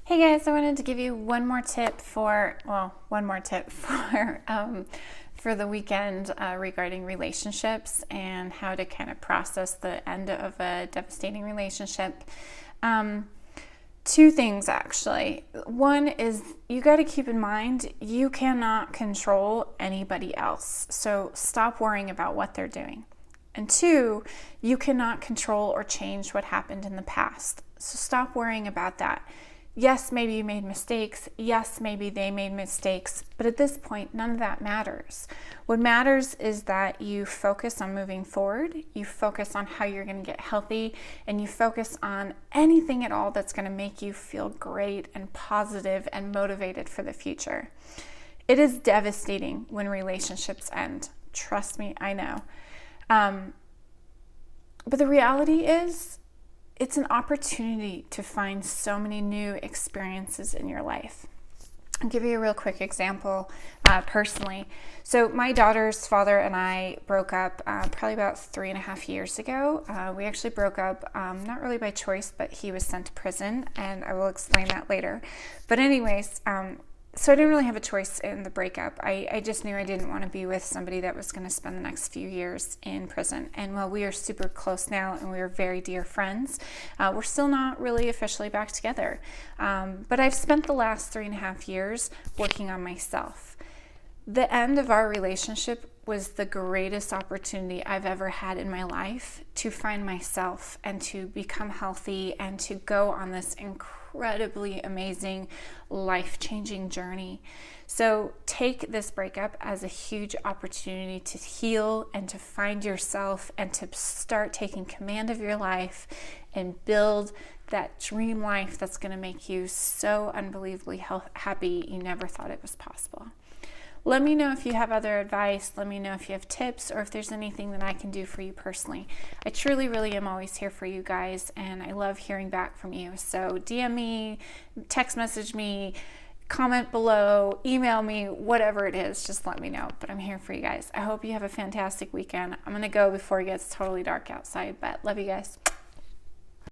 Hey guys, I wanted to give you one more tip for the weekend regarding relationships and how to kind of process the end of a devastating relationship. Two things actually. One is you got to keep in mind you cannot control anybody else, so stop worrying about what they're doing. And two, you cannot control or change what happened in the past, so stop worrying about that. Yes, maybe you made mistakes. Yes, maybe they made mistakes. But at this point, none of that matters. What matters is that you focus on moving forward, you focus on how you're going to get healthy, and you focus on anything at all that's going to make you feel great and positive and motivated for the future. It is devastating when relationships end. Trust me, I know. But the reality is, it's an opportunity to find so many new experiences in your life. I'll give you a real quick example personally. So my daughter's father and I broke up probably about 3.5 years ago. We actually broke up, not really by choice, but he was sent to prison, and I will explain that later. But anyways, so I didn't really have a choice in the breakup. I just knew I didn't want to be with somebody that was going to spend the next few years in prison. And while we are super close now and we are very dear friends, we're still not really officially back together. But I've spent the last 3.5 years working on myself. The end of our relationship was the greatest opportunity I've ever had in my life to find myself and to become healthy and to go on this incredibly amazing, life-changing journey. So take this breakup as a huge opportunity to heal and to find yourself and to start taking command of your life and build that dream life that's going to make you so unbelievably happy you never thought it was possible. Let me know if you have other advice. Let me know if you have tips or if there's anything that I can do for you personally. I truly, really am always here for you guys, and I love hearing back from you. So DM me, text message me, comment below, email me, whatever it is, just let me know. But I'm here for you guys. I hope you have a fantastic weekend. I'm going to go before it gets totally dark outside, but love you guys.